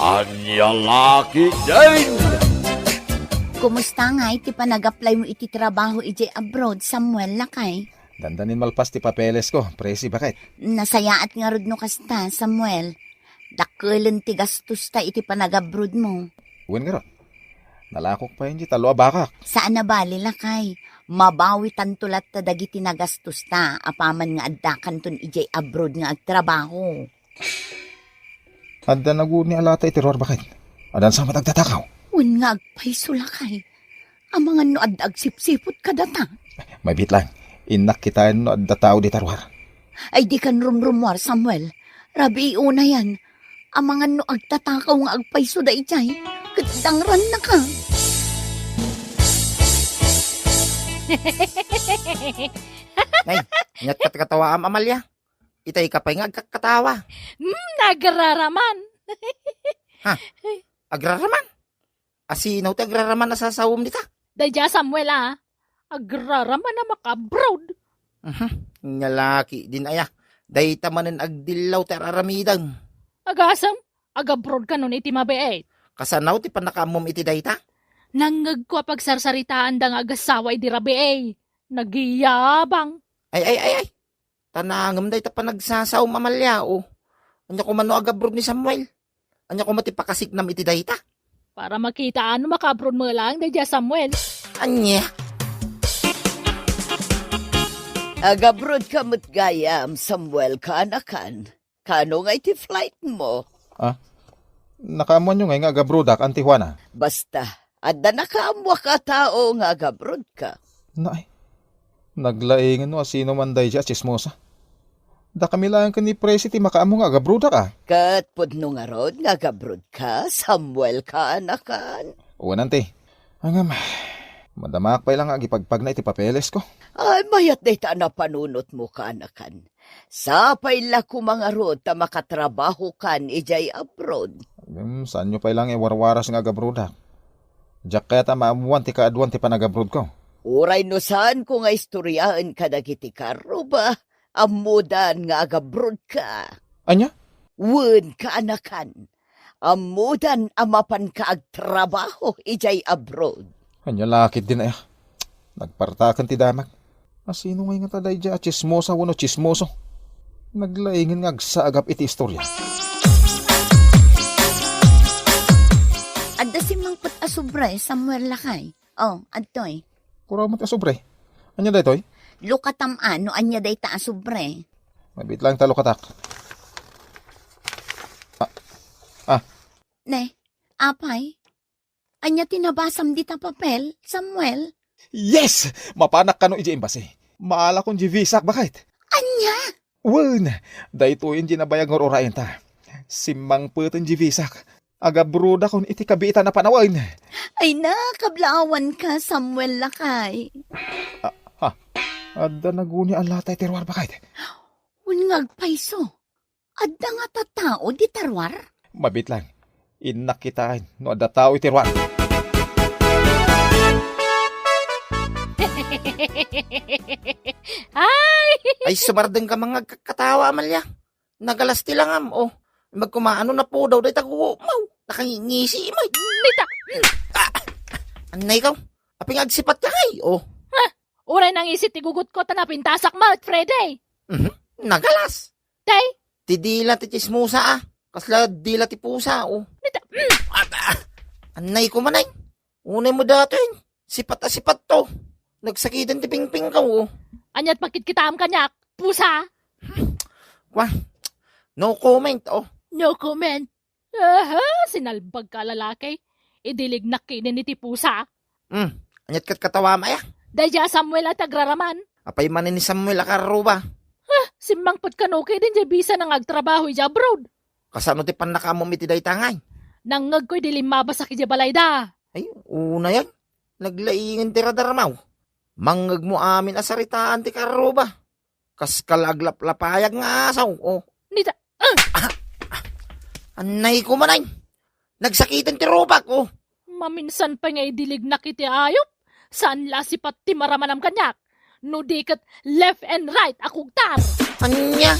Anya laki din! Kumusta nga iti pa nag-apply mo iti trabaho iti abroad, Samuel, lakay? Dandanin malpas ti papeles ko, presi bakit? Nasayaat nga rod no kasta, Samuel. Dakulan ti gastos ta iti pa nag-abroad mo. Uwan nga ron. Nalakok pa yun di talo bakak. Saan na bali, lakay? Mabawi tantulat ta dagiti nagastos ta, apaman nga addakan ton iti abroad nga agtrabaho. Adda naguni alata iti ror bakit? Adan sa matagtatakaw. Un nga agpaiso, lakay. Amangan no addag sipsipot ka data. May bit lang. Inak kita no adda tao di tarwar. Ay di kan rumrumwar, Samuel. Rabi una yan. Amangan no agtatakaw nga agpaiso da ijay. Kadangran na ka. Nay, nyat kat katawa Amalia. Itay ka pa nga agkakatawa. Nagraraman. Agraraman? Asinaw ti agraraman na sasawom nita. Dadya Samuel agraraman na maka-abroad. Nyalaki din aya. Day tamanin agdilaw ti araramidang. Agasam, agabroad ka nun iti mabeet. Kasanaw ti panakamom iti dayta. Nangag ko pagsarsaritaan da nga agasawa iti rabi Nagiyabang. Ay. Tanangam day ta pa nagsasawom Amalia o. Anya ko mano agabroad ni Samuel. Anya ko matipakasiknam iti dayta. Para makita ano maka-abroad mo lang, dadya Samuel. Anya. Agabroad ka mo't gayam, Samuel, kaanakan. Kano nga iti flight mo? Nakaamon nyo nga agabrodak ang Tijuana. Basta, adda nakaamwa ka tao nga agabroad ka. Naay. Naglaingin no asino man day dya chismosa. Da kami lang ka ni Presi ti makaamo nga agabrodak ka. Kat pudno nga rod nga agabroad ka, Samuel, kaanakan. Uwan ante. Angam. Madamak pa lang agipagpag na iti papeles ko. Ay, mayat day ta na panunot mo, kaanakan. Sapay la ko mga rod ta makatrabaho kan ijay abroad. Saan nyo pa lang warwaras nga agabrodak? Diyak kaya ta maamuan ti kaadwan ti panagabroad ko. Uray no saan ko nga istoryaan ka dagiti karo ba? Amudan nga agabroad ka. Anya? Wen kaanakan. Amudan amapan ka agtrabaho ijay abroad. Anya lakit din ay. Nagpartakan ti damak. Asino nga nga taday dya chismosa wano chismoso. Naglaingin nga agsaagap iti istorya. Adda si mangput asubre, Samuel, lakay. Oh, adtoy. Kuraw mo ti sobre. Anya day toy? Lukatam no anya day ta asubre. Mabit lang talo katak. Ne, apay? Anya tinabasam di ta papel, Samuel? Yes! Mapanak ka no iji embasi. Maala kong jivisak bakit? Anya? Wen! Daytoyin jinabayag ng orayan ta. Simang putin jivisak. Agabruda kon iti kabita na panawain. Ay na, kablawan ka, Samuel, lakay. Adda naguni ang latay terwar bakit? Unngag paiso. Adda nga tatao di tarwar? Mabit lang. Inakitain no adda tao iterwar. Ay, sumardeng ka mga kakatawa, Amalia. Nagalasti lang am, Magkumaano na po daw, day tago, nakangingisi, may. Nita, Anay ikaw, aping agsipat ka kay, uray nang isit tigugot ko tanapintasak mat, Frede. Nagalas. Tay, Ti dila ti chismusa, kasla dila ti pusa, nita, Anay ko manay, unay mo dato yun, sipat to. Nagsakitan ti pingping ka, anyat makitkitam kanyak, pusa. Wah, no comment, No comment. Sinalbag ka lalaki. Idilig na kinin iti pusa. Anyat kat katawa maya. Dadya Samuel at agraraman. Apay manin ni Samuel akaruba. Simbang put kanukay din dya bisa nang agtrabaho ija abroad. Kasano ti panakamom iti day tangay. Nangag ko'y dilim mabasak ija balayda. Ay, una yan. Naglaingin ti radaramaw. Mangag mo amin asaritaan ti karuba. Kas kalaglap-lapayag nga asaw, Nita, Anay ko manay. Nagsakitan ti robak, maminsan pa nga idilig na kiti ayop. Saan lasipat ti maramanam kanyak? No dikat left and right akugtar. Anya?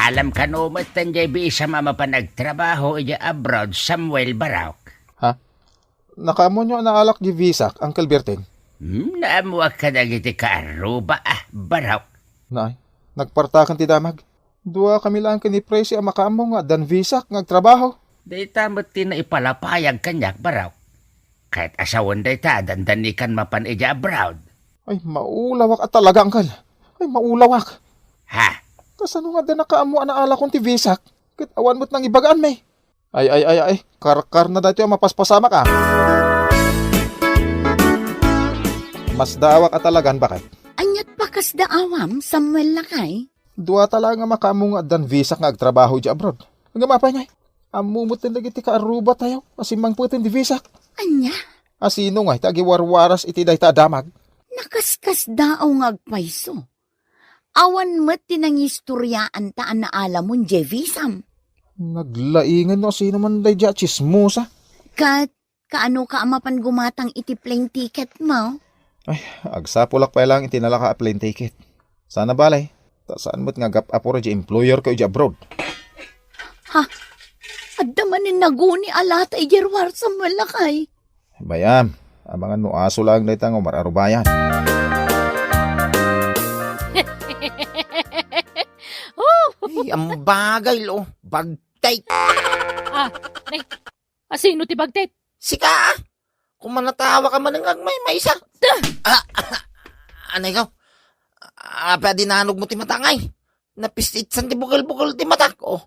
Alam ka no, matanjay bisa mama pa nagtrabaho iya abroad, Samuel Baraok. Nakaamo nyo na alak di visak, Uncle Berting. Naamuak ka na giti ka Aruba, Baraok. Nay, nagpartakan ti damag. Dua kami lang ni Presi ang makaamo nga dan visak ngagtrabaho. Day tamot ti na ipalapayag kanyak, Baraok. Kahit asawan day ta, dandanikan mapan iya abroad. Ay, maulawak at talaga, Uncle. Ay, maulawak. Ha? Kasano nga din nakaamo na alak kong ti visak? Kit awan mo't nang ibagaan may. Ay, karkar na dati ang mapaspasama ka. Mas dawak at talagan bakit? Anyat pakas da awam, Samuel lakay. Dua talaga makamu nga dan visa nga agtrabaho di abroad. Ang gamapay ngay. Amumot din lagi ti ka Aruba tayo. Masimang putin di visa. Anya, Asino nga iti agiwarwaras iti day ta damag. nakaskas daaw nga agpayso. Awan met tinangistoryaan ta na alam mo, Jevisam. Naglaingan no sino man day di chismosa. Kat, kaano ka amapan gumatang iti plane ticket mo? Ay, agsapulak pa lang iti nalaka a plane ticket. Sana balay. Ta saan mo't nga gap-apura di employer ko di abroad. Adda manin naguni alata ijerwar Samuel lakay. Bayam, abangan no aso lang day tang Omar Arubayan. Ay, ang bagay lo. Bagtay. Asino ti bagtet? Sika. Kung manatawa ka man ng may isa. Ano ikaw? Pwede nanog mo ti matangay. Napistitsan ti bukal-bukal ti matak. Oh,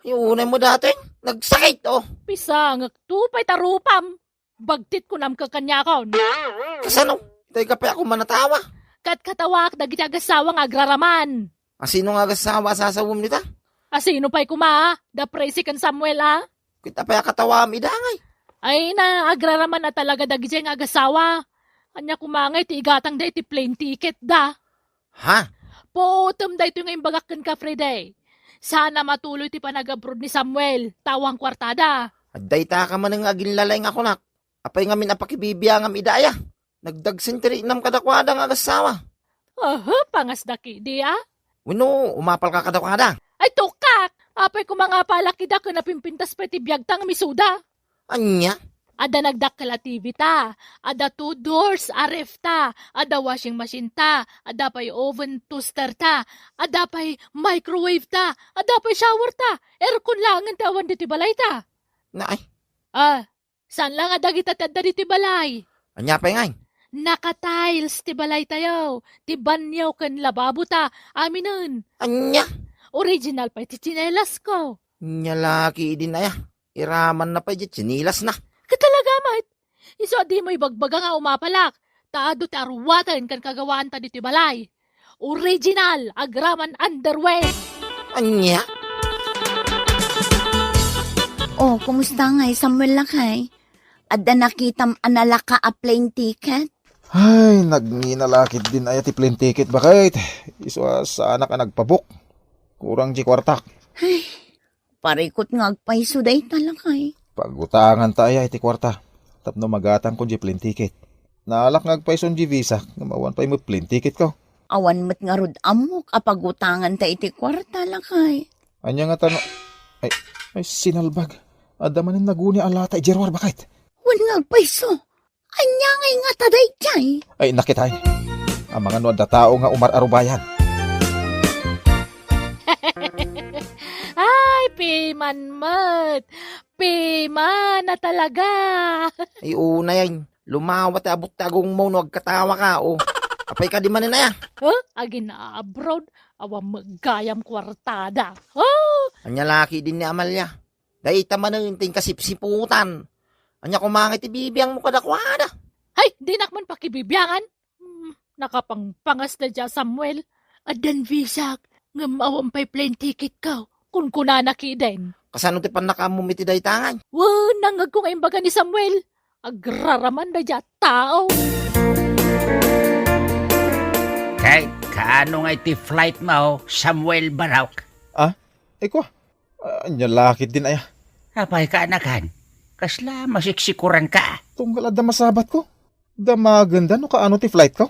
yung unay mo dati. Nagsakit. Oh, Pisang tupay tarupam. Bagtit ko nam kakanyakaw. kasano? Tay ka pa ako manatawa. Kat katawak dagiti agasawa nga agraraman. Sino nga gasawa sasawom nita? Asino pa'y kuma? Da presi kan Samuel Kita pa katawa midangay. Ay na agraraman na talaga dagiti nga agasawa. Anya kumangay ti igatang day ti plane ticket da. Ha? Potom da ito nga imbagakan ka Friday. Sana matuloy ti panag-abroad ni Samuel. Tawang kwartada. Aday ta ka man ng aginlalay nga kunak. Apay nga minapakibibiyang ang idaya. Nagdagsintiri nam kadakwada nga gasawa. Pangasdaki di Uno, umapal ka kadakwada. Ay tukak! Apay ko mga palakida ko napimpintas pa ti biyagtang misuda. Anya? Ada nagdakkel ativita, ada 2 doors aref ta, ada washing machine ta, ada pa'y oven toaster ta, ada pa'y microwave ta, ada pa'y shower ta, aircon langan tawan diti balay ta. Naay, Saan lang ada kita tadda diti balay? anya pa ngay. Naka-tiles ti balay tayo, ti banyaw kan lababo ta, aminan. Anya? Original pa ti chinelas ko. Anya laki din aya. Iraman na pa di chinilas na. Katalaga mat, iso di mo ibagbaga nga umapalak, taado ti arwatan kan kagawaan ta diti balay. Original, agraman underwear. Anya? Oh, kumusta nga Samuel lakay? Adda nakitam analaka a plane ticket? Ay, nagninalakit din ay ti plane ticket bakit? Iso sa anak ang nagpabok. Kurang di kwartak. Ay, parikot nga agpayso day talakay. Pagutangan tayo iti kwarta. Tapno magatang ko di plane ticket. Naalak ngagpayson di visa. Namawan pa mo plane ticket ko. Awan met nga rod amok apagutangan ta iti kwarta lakay. Anya nga tanong. Ay, sinalbag. Adamanin naguni alata ijerwar bakit? Wan nga agpayso. Anya ngay nga taday jay. Ay, nakitay. Ang mga nuad na tao nga Umar Arubayan. Ay, piman mat. Piman na talaga. Ay una yan. Lumawat abot tagong mo no agkatawa ka. Oh. Apay ka di man na ya. Agin na abroad, awang magayam kwartada. Anya laki din ni Amalia. Dahil taman ng ting kasipsiputan. Anya kumangit ibibiyang mo kadakwada. Ay, di nakman pakibibiyangan. Nakapangpangas na dya, Samuel. Adan visak, ngamawan pa'y plane ticket ka. Kung kunanaki din. Kasano ti pan nakamumiti dahi tangan. Nangag ko nga imbaga ni Samuel. Agraraman na dya, tao. Kahit kaano nga iti flight mo, Samuel Baraok. Eko, anya lakit din ay. Apay ka anakan. Kasla masiksikuran ka. Tunggal adda masabat ko. Da maganda no kaano ti flight ko.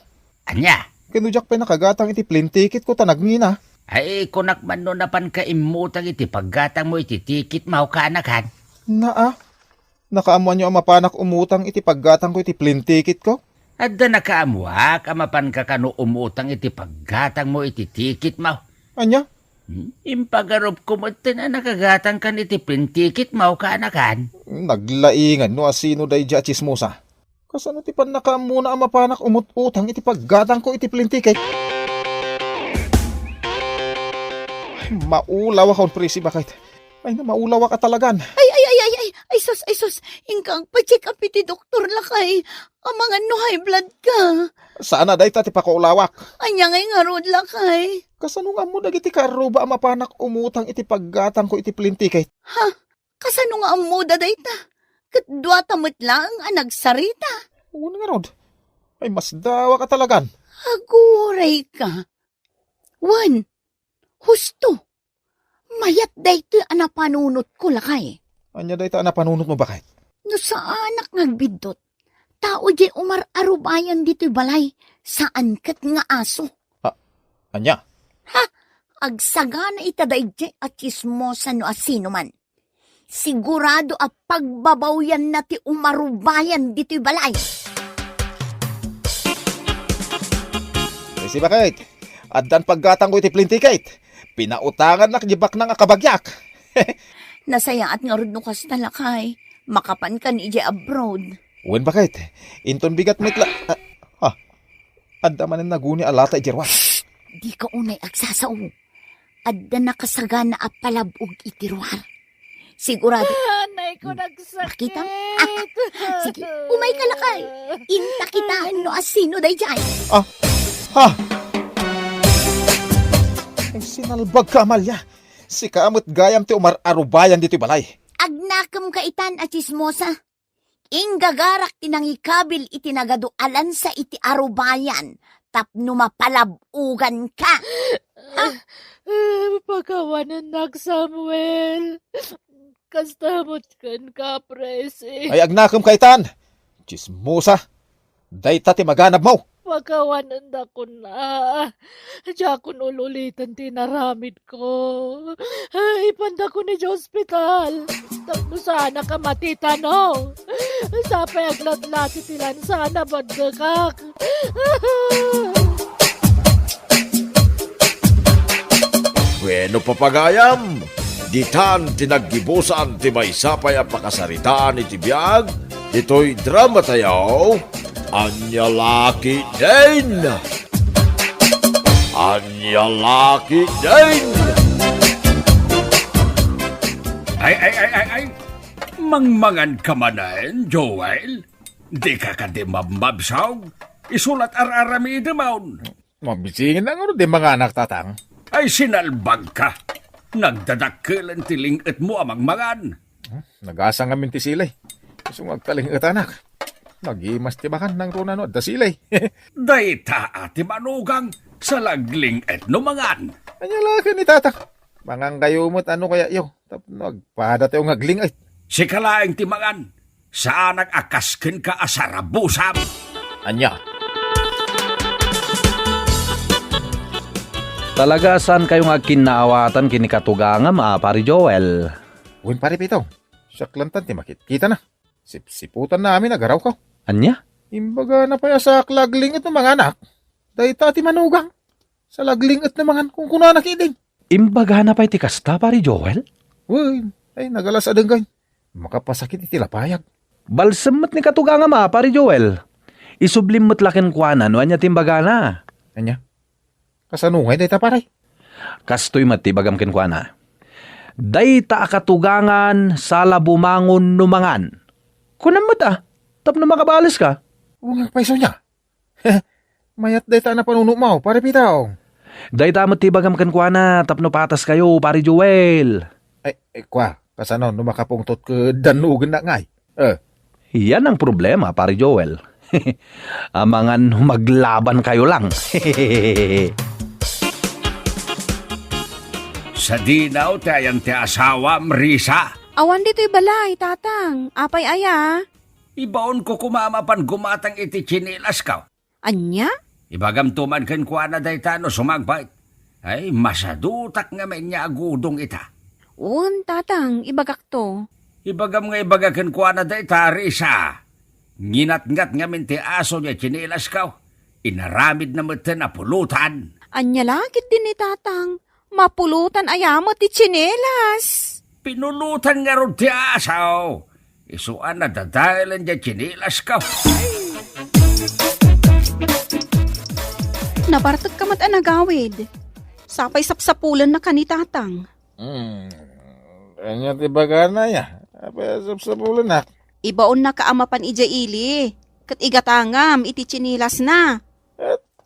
Anya? Kinujak pa nakagatang iti plane ticket ko tanag ngina. Ay, kunak man no napan ka imutang iti paggatang mo iti tikit mau ka anakan. Naa, nakaamuan nyo ang mapanak umutang iti paggatang ko iti plane ticket ko? At da nakaamuak, amapan ka kano umutang iti paggatang mo iti tikit mau. Anya? Impagarob ko mo na nakagatang kan iti pintikit mau ka anakan. Naglaingan no asino day dya chismosa. Kasano ti pan nakaamuna ang mapanak umutang iti paggatang ko iti plane ticket? Ay, maulawa ka presi bakit? Ay, na maulawa ka talagan. Ay, sus. Ingkang pa-check up iti doktor lakay. Ang mga no high blood ka. Sana day tati pakulawak. Anya ngay nga rod lakay. Kasano nga mo dagiti karuba ang mapanak umutang iti paggatang ko iti plane ticket? Kasano nga ang muda dayta? Katdwa tamot lang ang nagsarita. Una nga rod. Ay, mas dawa ka talagan. Aguray ka. Wan, husto. Mayat dayto ang napanunot ko lakay. Anya day ta na panunot mo bakit? No sa anak nagbidot. Tao di umar-arubayan dito'y balay. Saan kat nga aso? Anya? Agsagana itadayjay at chismosa no asino man. Sigurado a pagbabawyan na ti umarubayan dito'y balay. Kasi bakit? Addan paggatang ko iti plane ticket. Pinautangan na kajibak ng akabagyak. Nasaya at nga rod no kas talakay. Makapan ka ni abroad. Wen bakit? Inton bigat mitla... Adda man ang naguni alata ijerwa. Di ka unay agsasaw. Adda nakasagana a palabog itiruar. Sigurado. Anay ko nagsakit. Makita? Sige, umay ka lakay. Inta kita no asino day jay. Ay, sinalbag ka, Amalia. Si kaamot gayam ti umar-arubayan dito balay. Agnakam ka itan at chismosa. Inggagarak tinangikabil itinagadualan sa iti arubayan. Tapno mapalabugan ka. Pagkawanan nak Samuel. Kastamot kan ka, presi. Ay, agnakam kaitan. Chismosa. Dayta ti maganab mo. Pagkawanan na ko na. Diya kun ululitan tinaramid ko. Ipanda ko ni hospital. Tapno sana ka matitano. Sapay aglat-lati tilan sana badgakak. Bueno papagayam, ditan tinaggibusan ti may sapay ang pakasaritaan iti biyag, dito'y drama tayaw, Anya Laki din! Anya Laki din! Ay! Mangmangan ka manan, Joel? Di ka di mabmabsaw? Isulat ar-arami idamaon. Mabisingin na nga di mga anak tatang. Ay sinalbag ka. Nagdadakkelan tilingit mo amang mangan. Nag-asa nga minti silay. Gusto magtalingit anak. Nag-imas tibakan ng runano at dasilay. Dayta ati manugang sa lagling et no mangan. Anya laki ni tatang. Mangang kayumot ano kaya yo. Tap nagpada tayo ngagling ay. Si kalaeng ti mangan. Saan nag-akaskin ka asarabusam? Anya. Talaga saan kayong agkinaawatan kinikatuganga pari Joel? Uwin pare pitaw. Saklantan ti makit-kita na. Sip-siputan namin agaraw ko. Anya? Imbaga na pa sa laglingit ng mga anak. Dahita ti manugang. Sa laglingit ng mga kung kunanak idin. Imbaga na pa iti kasta pari Joel? Uy, ay nagalas adengay. Makapasakit iti lapayag. Balsamot ni katuganga pari Joel. Isublimot lakin kuanan no anya timbaga na. Anya? Kasanungay dahita paray. Kastoy matibagam kenkwana. Dayta akatugangan sala bumangon numangan. Kunan mo ta, tapno makabalis ka. Ungang paiso niya. Mayat dayta na panuno mo, pare pitaw. Dayta matibagam kenkwana, tapno patas kayo, pari Joel. Ay, kwa, kasano, numakapungtot ke danugan na ngay. Yan ang problema, pari Joel. Amangan maglaban kayo lang. Sa dinaw tayan ti asawa, Marisa. Awan dito'y balay, tatang. Apay aya. Ibaon ko kumamapan gumatang iti chinilas ka. Anya? Ibagam tuman ken kuana dayta no sumagbait. Ay, masadutak nga may niya agudong ita. Un, tatang, ibagak to. Ibagam nga ibagakan ko na da ita, Risa. Nginat-ngat nga minti aso niya chinilas kaw. Inaramid na mata na pulutan. Anya lakit din ni tatang. Mapulutan ayamot ti tsinelas. Pinulutan nga ron ti asaw. Isuan na dadahilan niya chinilas kaw. Nabartag ka mat anagawid. Sapay sapsapulan na ka ni tatang. Anya tibaga na ya. Apa sa bulan na? Ibaon na kaamapan ija ili. Kat igatangam iti tsinilas na.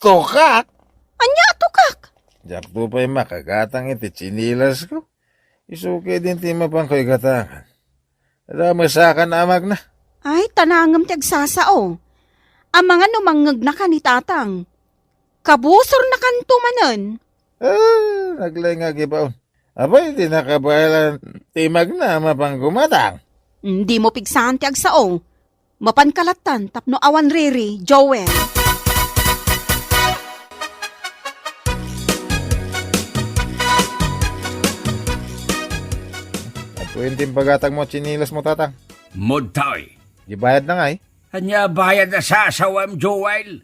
Tokak! Anya tukak? Jakto pa'y makagatang iti chinilas ko. Isuke din ti mapang ko'y gatangan. Ramasakan amag na. Ay, tanangam ti agsasao. Ang mga numangag na ka ni tatang. Kabusor na kanto manen. Naglay nga gibaon. Abay, di nakabayalan timag na mapang gumatang. Hindi mo pigsahan ti agsao. Mapankalatan tapno awan riri, Joel. At tuwin pagatag mo chinilas mo tatang. Mudtoy. Gibayad na nga eh. Anya bayad na sa asawam, Joel.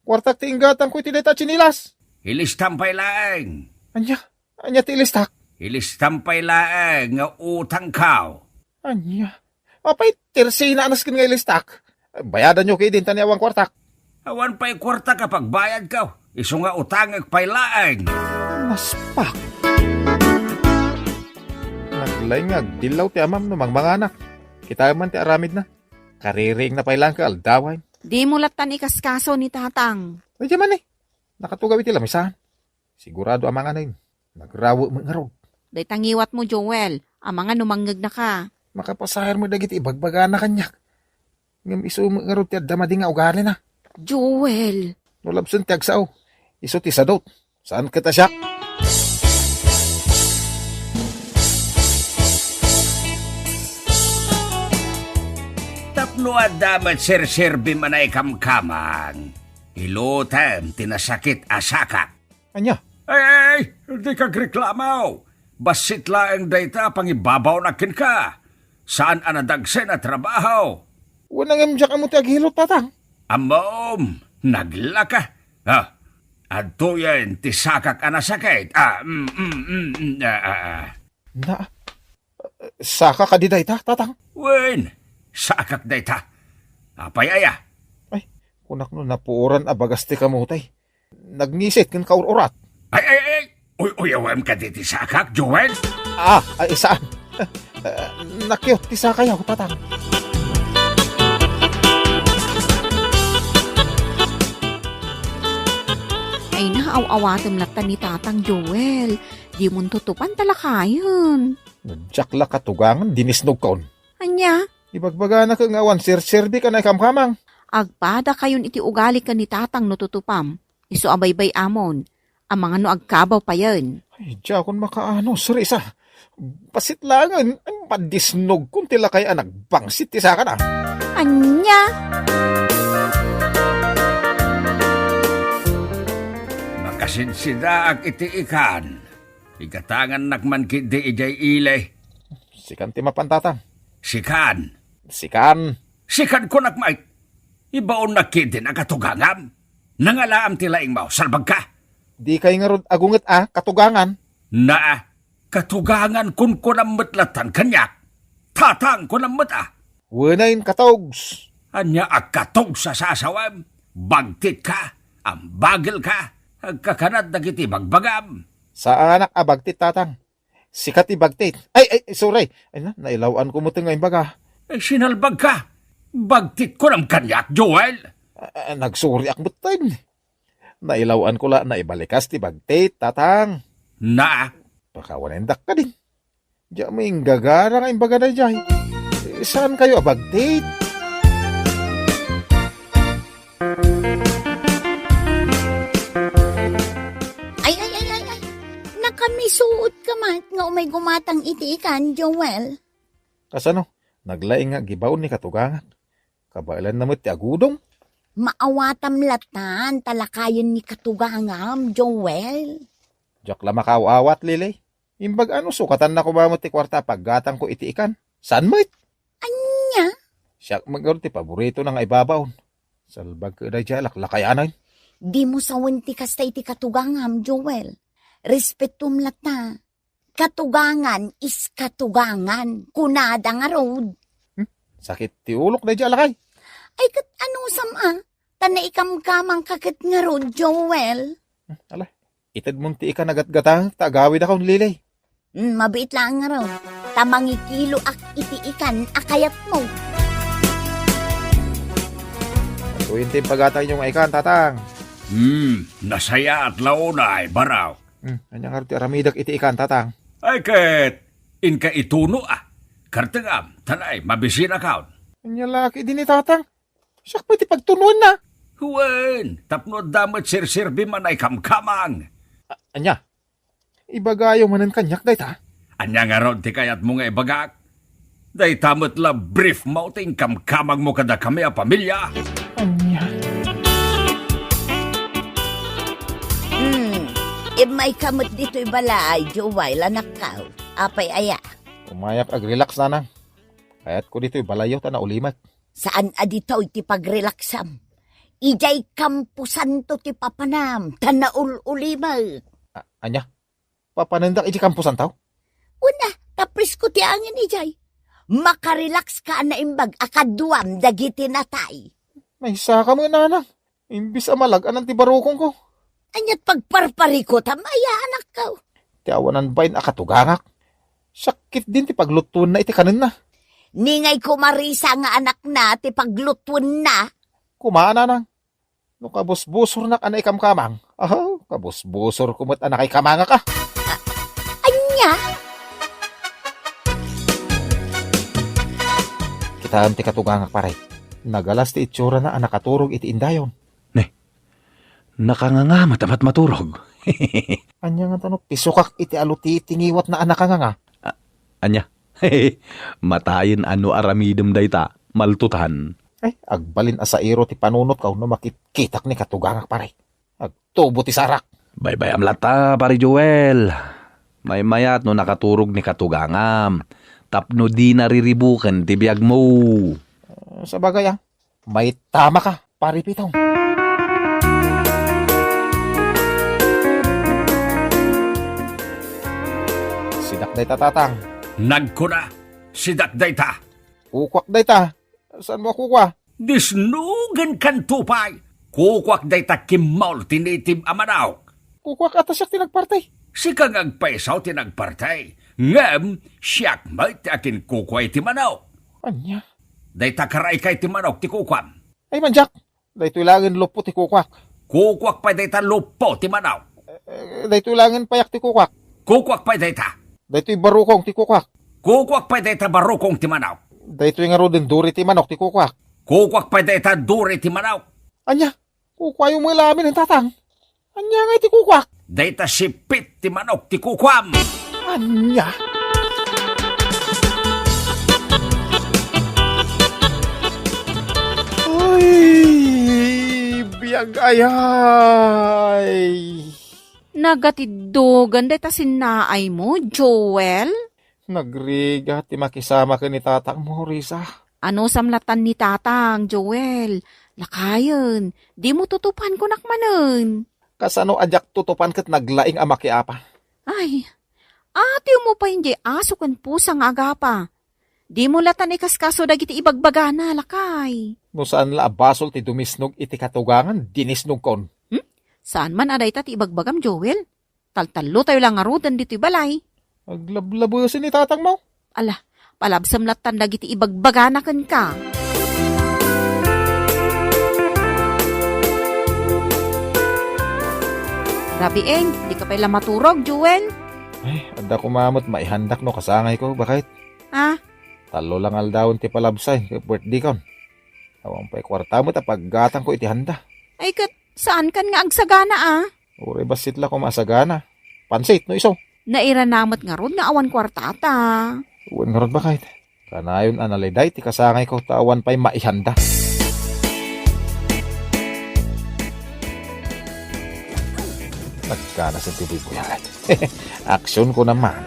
Kwartak ti inggatang ko'y tilita chinilas. Ilistampay laeng. Anya ti ilistak. Ilistampay laeng nga utang kaw. Anya. Apay, tersina anaskin nga ilistak. Bayadan nyo kayo din taniawang kwartak. Awan pa'y kwarta kapag bayad kaw. Iso nga utangag pa'y laeng. Naspak. Naglay nga, dilaw ti amam no mga anak. Kita man ti aramid na. Kariring na pailang ka aldaway. Di mo latan ikaskaso ni tatang. Ay, man eh. Nakatugaw iti lamisahan. Sigurado ang mga na yun. Nagrawo mo nga rog. Day tangiwat mo, Joel. Ang mga numangag na ka. Makapasahir mo dagiti ibagbaga na kanyak. Ngam iso mo nga rog ti adama di nga ugali na. Joel. Nulabson ti agsao. Iso ti sadot. Saan kita siya? Tapno adamat sir-sirbi man ay kamkamang. Ilutem tinasakit asakak. Anya? Ay, di kag reklamaw. Basit laeng dayta pangibabaw na kin ka. Saan anadagsen na trabaho? Wanang emjak mo ti aghilot tatang. Amom, naglaka. Adto yan ti sakak anasakit. Na, saka ka di dayta tatang. Wen, sakak dayta. Apay aya. Kunak no napuoran abagas ti kamutay. Nagnisit kin kaururat. Ay. Uyawam ka di ti sakak, Joel? Ay saan? Nakyot ti sakayaw tatang. Ay naaw-awatem latan ni tatang Joel. Di mo tutupan talakayan. Nadjakla katugangan dinisnog kaon. Anya? Ibagbaga na kang awan sir-serbi ka na kamkamang. Agpada kayon iti ugali ka ni tatang no tutupam. Iso abaybay amon. Ang mga no agkabaw pa yan. Ay, diya kung makaano, Risa. Pasit langan, ang padisnog kung tila kaya nagbangsit isa ka na. Anya? Makasinsidaak iti ikan. Igatangan nakmankid di ijay ilay. Sikan ti mapantatang. Sikan. Sikan ko nakmait. Ibaon na kidin ang katugangam. Nangalaam tilaing mau, salbag ka. Di kay nga rod agunget katugangan. Na, katugangan kun ko ng matlatan kanyak. Tatang ko ng mata. Wanayin katogs. Anya agkatog sa sasawam. Bagtit ka. Ambagil ka. Agkakanad na kiti bagbagam. Sa anak bagtit tatang. Sikat ibagtit. Ay, sorry. Ay na, nailawan ko mo ito ngayon baga. Sinalbag ka. Bagtit ko ng kanyak, Joel. Nagsuri ak butin. Nailawan ko la na ibalikas ti bagtit, tatang. Na? Pakawanendak ka din. Diya may gagara nga imbaga na dyan. Saan kayo bagtit? Ay. Nakamisuot ka mat nga umay gumatang iti ikan, Joel. Kasano? Naglaing nga gibaw ni katugangan. Kabailan naman ti agudong. Maawatam latan, talakayan ni katugangam, Joel. Diyak la makaawat, Lili. Imbag ano, sukatan na ko ba mo ti kwarta paggatang ko iti ikan? Saan mo it? Anya? Siya magkaroon ti paborito na nga ibabawon. Salbag ka na dyan, laklakayanan. Di mo sawin ti kastay ti katugangam, Joel. Respetum lata. Katugangan is katugangan. Kunada nga road. Sakit ti ulok na dyan, lakay. Ay kat ano sama? Tana ikamkamang kakit nga road, Joel. Ala, itad mong ti ikan agat-gatang, tagawid akong Lili. Mabait lang nga road. Tamangi kilo ak iti ikan akayat mo. Tuwin ti pagatang yung ikan, tatang. Nasaya at launay, baraw. Anyang arti aramidak iti ikan, tatang. Ay ket, inka ituno Kartagam, tanay, mabisina kaon. Anyang laki din ni tatang. Siya pa iti pagtunuan na. Huwen, tapno damat sirsirbi man ay kamkamang. Anya, ibagayo manan kanyak, day ta. Anya nga ron ti kayat mo nga ibagak. Day tamot la brief mo ting kamkamang mo kada kami a pamilya. Anya. May kamot dito'y balay, Joel, anak ka. Apay aya. Umayak ag-relax na nang. Kaya't ko dito'y balayo ta na ulimat. Saan adito iti pagrelaksam? Ijay kampusan to ti papanam, tanaul ulimag. Anya, papanandak iti kampusan tao? Una, tapris ko ti angin ijay. Makarelax ka na imbag akaduam dagiti natay. May saka mo nanang. Imbis amalag anang ti barukong ko. Anyat pagparpari ko tamaya anak ka. Ti awanan bayin akatugangak. Sakit din ti paglutun na iti kanin na. Ningay ko marisa nga anak na ti paglutun na. Kumana nang. No kabusbusor na anay kamkamang. Aha, kabusbusor kumot anakay kamanga ka. Anya? Kitaan ti katugangak paray. Nagalas ti itsura na anakaturog iti indayon. Nakanganga matamat maturog. Anya nga tanong, pisukak iti aluti tingiwat na anak nga. Anya, matayin ano aramidem dayta, maltutan. Ay, agbalin asa iro ti panunot kaw no makikitak ni katugangak paray. Agtubo ti sarak. Bye-bye amlata, pare Joel. May mayat no nakaturog ni katugangam. Tapno di nariribukan ti biyag mo. Sa bagay may tama ka, pare Pitong. Sidak day ta, tatang. Nagkuna, sidak dayta. Kukwak day ta. Saan mo kukwa? Disnugan kan tupay. Kukwak dayta kimaul tinitib amanaw. Kukwak ata siya tinagpartay. Si kang agpaisaw tinagpartay. Ngam, siyak may ti akin kukway ti manaw. Anya? Dayta karay kay ti manok ti kukwam. Ay manjak. Dayto ilangin lupo ti kukwak. Kukwak pa dayta lupo ti manaw. Dayto ilangin payak ti kukwak. Kukwak pa dayta. Dayto barukong ti kukwak. Kukwak pa dayta barukong ti manaw. Dayto nga rodin duri ti manok ti kukwak. Kukwak pa dayta duri ti manaw. Anya? Kukwa yung mga lamin ng tatang. Anya nga ti kukwak. Dayta sipit ti manok ti kukwam. Anya? Ay, biyag ayay. Nagatidugan day ta sinaay mo, Joel? Nagriga ti makisama ka ni tatang mo, Risa. Ano samlatan ni tatang, Joel? Lakayon, di mo tutupan ko nakmanon. Kasano ajak tutupan kat naglaing amakiapa. Ay, ate mo pa hindi aso kan pusang agapa. Di mo latan ikaskaso dagiti ibagbaga na, lakay. No saan la abasol ti dumisnog iti katugangan, dinisnog kon. Saan man aday ta ti ibagbagam, Joel? Taltalo tayo lang arudan dito'y balay. Aglablabusin ni tatang mo. Ala, palabsam latan dagiti ibagbaga na kan ka. Grabe eng, di ka pala maturog, Joel. Ay, anda kumamot maihandak no kasangay ko, bakit? Ha? Talo lang aldawon ti palabsay, birthday kon. Awang pa'y kwarta mo tapag gatang ko iti handa. Ay kat, saan kan nga agsagana Ure basit la ko masagana. Pansit no iso. Nairanamot nga ron nga awan kwartata. Uwan nga ron bakit? Kanayon analiday ti kasangay ko tawan pa'y maihanda. Nagkana sa tibuyat. Aksyon ko naman.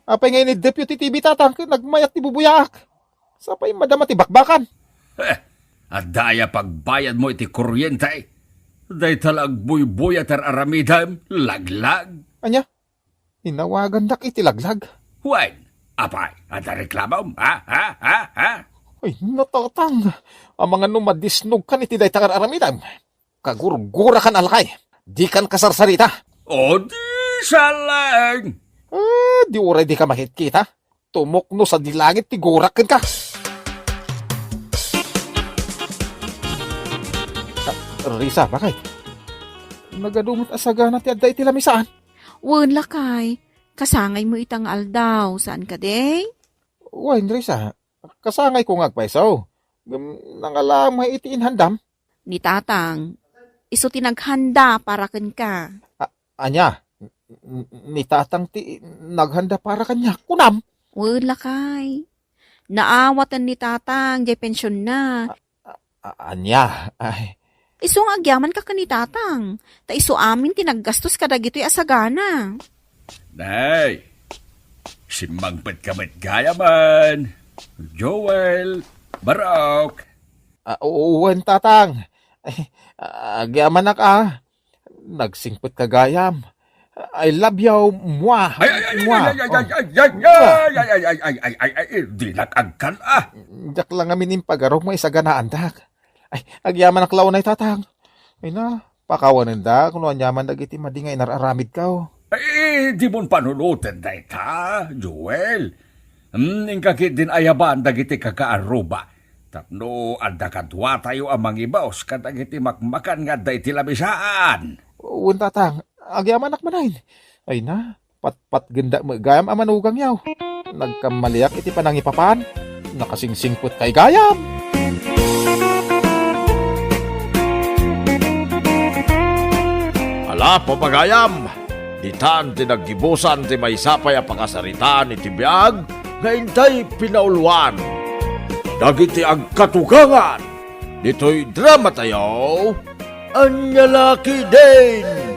Apay ngayon ni Deputy TV Tatang, nagmayat ti bubuyak. Sapay madama ti bakbakan. At daya pagbayad mo iti kuryente. Day talag buy-buy at aramidam, laglag. Anya, inawagan dak iti laglag. Wen, apay, at reklamam, ha? Ay, natatang. Ang mga numadisnog kan iti day takar aramidam. Kagurgura kan alakay. Di kan kasarsarita. O di salang. Di uray di ka makikita. Tumukno sa dilangit ti gurakan ka. Risa, bakit? Nagadumot asagana ti adda iti lamisaan. Wen lakay, kasangay mo itang aldaw. Saan ka, day? Wain, Risa. Kasangay ko ngagpaisaw. Nangalamay iti inhandam. Ni Tatang, iso tinaghanda para ken ka. Anya, ni Tatang ti naghanda para kanya. Kunam. Wen lakay. Naawatan ni Tatang, jay pensyon na. Anya, ay. Iso nga agyaman ka ni Tatang. Ta iso amin tinaggastos ka dagito'y asagana. Nay, simangpet kamit gaya man. Joel, Barok. Uwan, Tatang. Agyaman na ka. Nagsingpet ka gayam. I love you, mwah. Di nakagkan ah. Jak lang amin yung pagarong mo isaganaan, dak. Ay, agyaman ang klaw na Tatang. Ay na, pakawanan da, kung anyaman dagiti madingay nararamid ka. Di mon panunutin da ita, Joel. Ingkakit din ayaban dagiti kakaaruba. Tapno, anda kadwa tayo amang ibaos kadagiti makmakan nga da iti labisaan. Uwan, Tatang, agyaman akmanain. Ay na, pat ganda mo gayam amanugang yaw. Nagkamaliak iti panangipapan. Nakasingsingput kay gayam. Ala, papagayam! Ditan tinaggibusan ti may sapay a pakasaritaan iti biag, nga intay pinauluan. Dagiti agkatugangan, dito'y drama tayo, Anyalaki din!